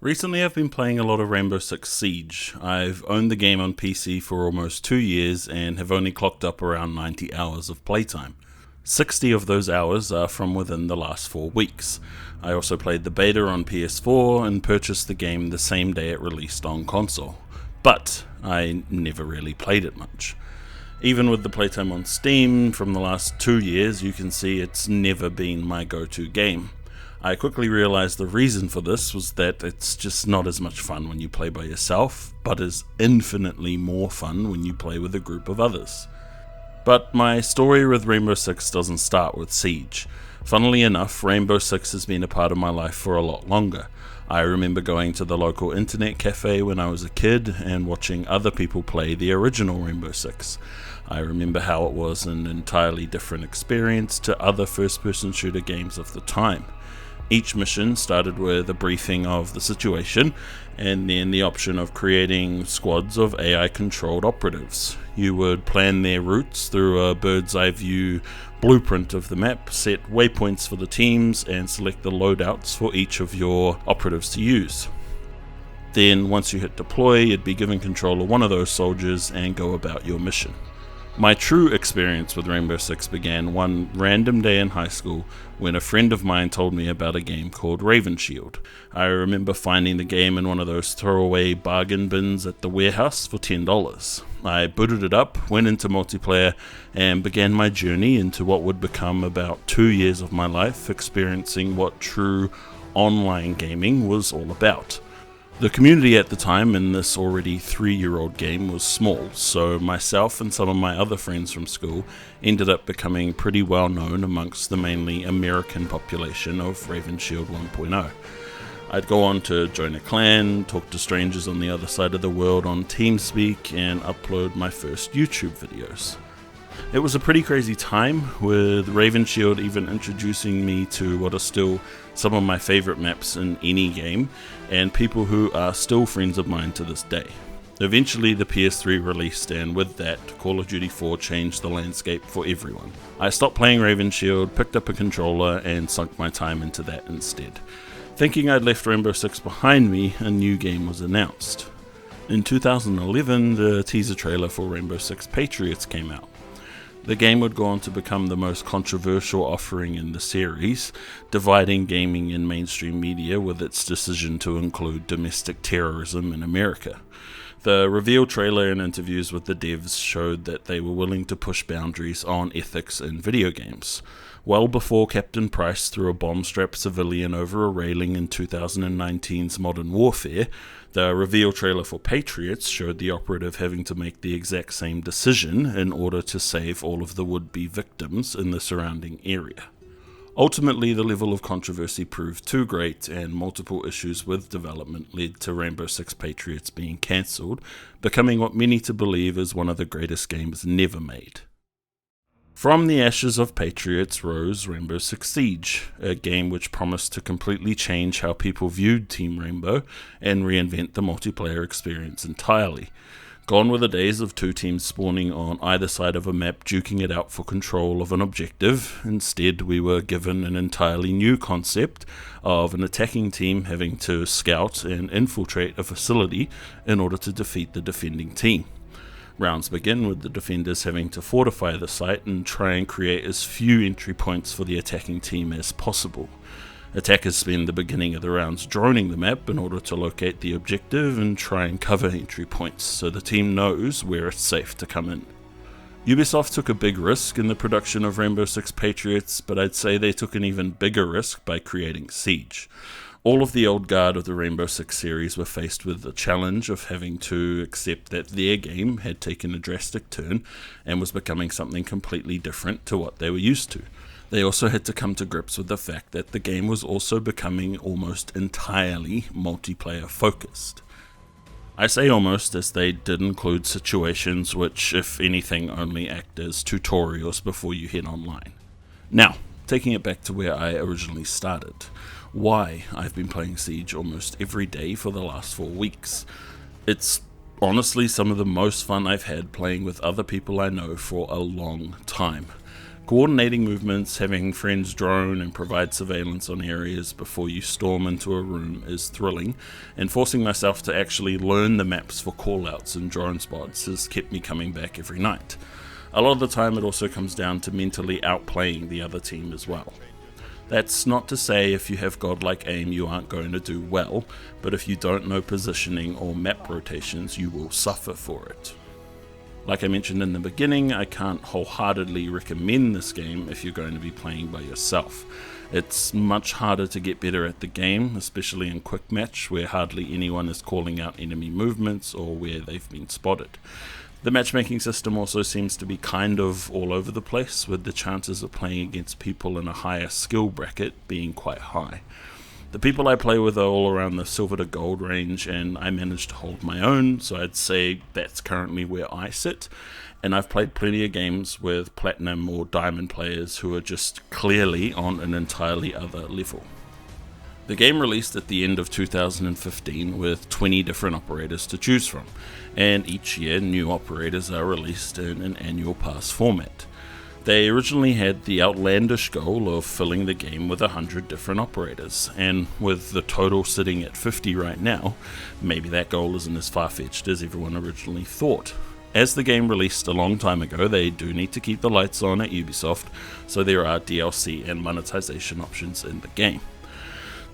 Recently I've been playing a lot of Rainbow Six Siege. I've owned the game on PC for almost 2 years and have only clocked up around 90 hours of playtime. 60 of those hours are from within the last 4 weeks. I also played the beta on PS4 and purchased the game the same day it released on console. But I never really played it much. Even with the playtime on Steam from the last 2 years, you can see it's never been my go-to game. I quickly realized the reason for this was that it's just not as much fun when you play by yourself, but is infinitely more fun when you play with a group of others. But my story with Rainbow Six doesn't start with Siege. Funnily enough, Rainbow Six has been a part of my life for a lot longer. I remember going to the local internet cafe when I was a kid and watching other people play the original Rainbow Six. I remember how it was an entirely different experience to other first-person shooter games of the time. Each mission started with a briefing of the situation, and then the option of creating squads of AI-controlled operatives. You would plan their routes through a bird's eye view blueprint of the map, set waypoints for the teams, and select the loadouts for each of your operatives to use. Then, once you hit deploy, you'd be given control of one of those soldiers and go about your mission. My true experience with Rainbow Six began one random day in high school when a friend of mine told me about a game called Raven Shield. I remember finding the game in one of those throwaway bargain bins at the warehouse for $10. I booted it up, went into multiplayer, and began my journey into what would become about 2 years of my life experiencing what true online gaming was all about. The community at the time in this already 3-year-old game was small, so myself and some of my other friends from school ended up becoming pretty well known amongst the mainly American population of Raven Shield 1.0. I'd go on to join a clan, talk to strangers on the other side of the world on TeamSpeak, and upload my first YouTube videos. It was a pretty crazy time, with Raven Shield even introducing me to what are still some of my favorite maps in any game, and people who are still friends of mine to this day. Eventually the PS3 released, and with that, Call of Duty 4 changed the landscape for everyone. I stopped playing Raven Shield, picked up a controller, and sunk my time into that instead. Thinking I'd left Rainbow Six behind me, a new game was announced. In 2011, the teaser trailer for Rainbow Six Patriots came out. The game would go on to become the most controversial offering in the series, dividing gaming and mainstream media with its decision to include domestic terrorism in America. The reveal trailer and interviews with the devs showed that they were willing to push boundaries on ethics in video games. Well before Captain Price threw a bomb-strapped civilian over a railing in 2019's Modern Warfare, the reveal trailer for Patriots showed the operative having to make the exact same decision in order to save all of the would-be victims in the surrounding area. Ultimately, the level of controversy proved too great, and multiple issues with development led to Rainbow Six Patriots being cancelled, becoming what many to believe is one of the greatest games never made. From the ashes of Patriots rose Rainbow Six Siege, a game which promised to completely change how people viewed Team Rainbow and reinvent the multiplayer experience entirely. Gone were the days of two teams spawning on either side of a map duking it out for control of an objective. Instead, we were given an entirely new concept of an attacking team having to scout and infiltrate a facility in order to defeat the defending team. Rounds begin with the defenders having to fortify the site and try and create as few entry points for the attacking team as possible. Attackers spend the beginning of the rounds droning the map in order to locate the objective and try and cover entry points so the team knows where it's safe to come in. Ubisoft took a big risk in the production of Rainbow Six Patriots, but I'd say they took an even bigger risk by creating Siege. All of the old guard of the Rainbow Six series were faced with the challenge of having to accept that their game had taken a drastic turn and was becoming something completely different to what they were used to. They also had to come to grips with the fact that the game was also becoming almost entirely multiplayer focused. I say almost, as they did include situations which, if anything, only act as tutorials before you head online. Now, taking it back to where I originally started. Why I've been playing Siege almost every day for the last 4 weeks. It's honestly some of the most fun I've had playing with other people I know for a long time. Coordinating movements, having friends drone and provide surveillance on areas before you storm into a room is thrilling, and forcing myself to actually learn the maps for callouts and drone spots has kept me coming back every night. A lot of the time it also comes down to mentally outplaying the other team as well. That's not to say if you have godlike aim you aren't going to do well, but if you don't know positioning or map rotations you will suffer for it. Like I mentioned in the beginning, I can't wholeheartedly recommend this game if you're going to be playing by yourself. It's much harder to get better at the game, especially in quick match where hardly anyone is calling out enemy movements or where they've been spotted. The matchmaking system also seems to be kind of all over the place, with the chances of playing against people in a higher skill bracket being quite high. The people I play with are all around the silver to gold range, and I managed to hold my own, so I'd say that's currently where I sit. And I've played plenty of games with platinum or diamond players who are just clearly on an entirely other level. The game released at the end of 2015 with 20 different operators to choose from, and each year new operators are released in an annual pass format. They originally had the outlandish goal of filling the game with 100 different operators, and with the total sitting at 50 right now, maybe that goal isn't as far-fetched as everyone originally thought. As the game released a long time ago, they do need to keep the lights on at Ubisoft, so there are DLC and monetization options in the game.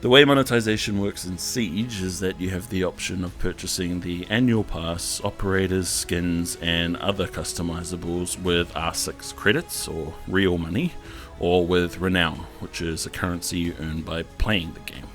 The way monetization works in Siege is that you have the option of purchasing the annual pass, operators, skins, and other customizables with R6 credits, or real money, or with renown, which is a currency you earn by playing the game.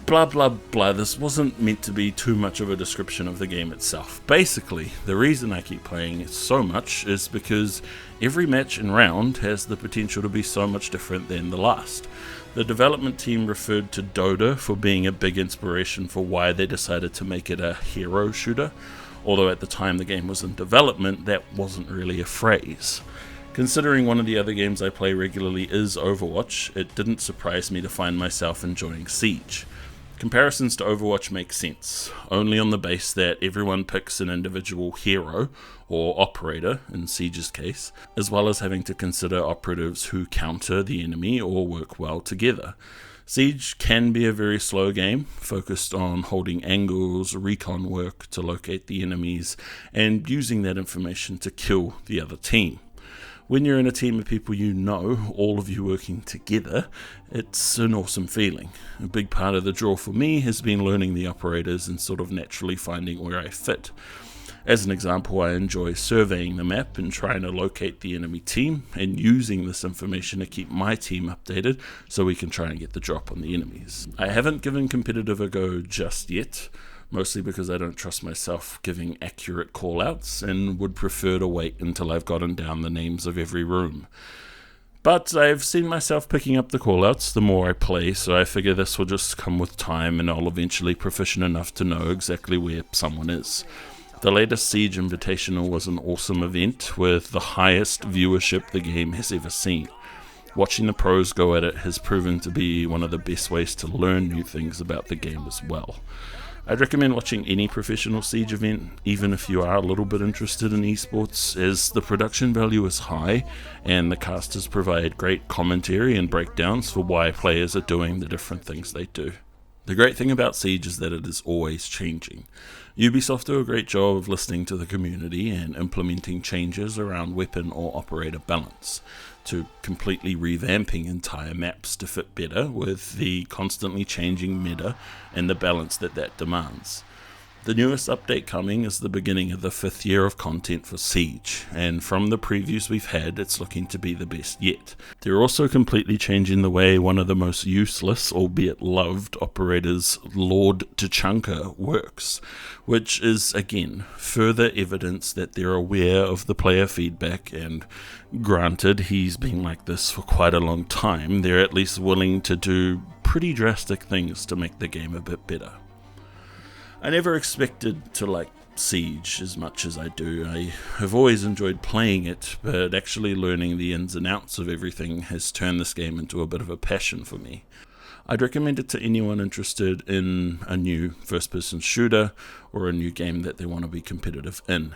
Blah blah blah, this wasn't meant to be too much of a description of the game itself. Basically, the reason I keep playing it so much is because every match and round has the potential to be so much different than the last. The development team referred to Dota for being a big inspiration for why they decided to make it a hero shooter, although at the time the game was in development, that wasn't really a phrase. Considering one of the other games I play regularly is Overwatch, it didn't surprise me to find myself enjoying Siege. Comparisons to Overwatch make sense, only on the base that everyone picks an individual hero, or operator in Siege's case, as well as having to consider operatives who counter the enemy or work well together. Siege can be a very slow game, focused on holding angles, recon work to locate the enemies, and using that information to kill the other team. When you're in a team of people you know, all of you working together, it's an awesome feeling. A big part of the draw for me has been learning the operators and sort of naturally finding where I fit. As an example, I enjoy surveying the map and trying to locate the enemy team and using this information to keep my team updated so we can try and get the drop on the enemies. I haven't given competitive a go just yet, mostly because I don't trust myself giving accurate callouts and would prefer to wait until I've gotten down the names of every room. But I've seen myself picking up the callouts the more I play, so I figure this will just come with time and I'll eventually proficient enough to know exactly where someone is. The latest Siege Invitational was an awesome event with the highest viewership the game has ever seen. Watching the pros go at it has proven to be one of the best ways to learn new things about the game as well. I'd recommend watching any professional Siege event, even if you are a little bit interested in esports, as the production value is high and the casters provide great commentary and breakdowns for why players are doing the different things they do. The great thing about Siege is that it is always changing. Ubisoft do a great job of listening to the community and implementing changes around weapon or operator balance, to completely revamping entire maps to fit better with the constantly changing meta and the balance that demands. The newest update coming is the beginning of the 5th year of content for Siege, and from the previews we've had, it's looking to be the best yet. They're also completely changing the way one of the most useless, albeit loved, operators, Lord Tachanka, works, which is, again, further evidence that they're aware of the player feedback, and granted, he's been like this for quite a long time, they're at least willing to do pretty drastic things to make the game a bit better. I never expected to like Siege as much as I do. I have always enjoyed playing it, but actually learning the ins and outs of everything has turned this game into a bit of a passion for me. I'd recommend it to anyone interested in a new first-person shooter or a new game that they want to be competitive in.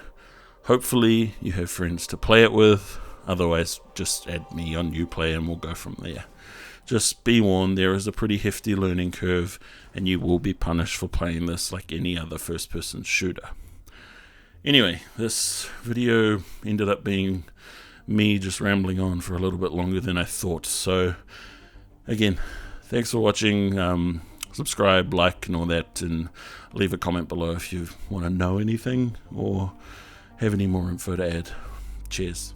Hopefully you have friends to play it with, Otherwise, just add me on Uplay and we'll go from there. Just be warned, there is a pretty hefty learning curve, and you will be punished for playing this like any other first-person shooter. Anyway, this video ended up being me just rambling on for a little bit longer than I thought. So, again, thanks for watching. Subscribe, like, and all that, and leave a comment below if you want to know anything or have any more info to add. Cheers.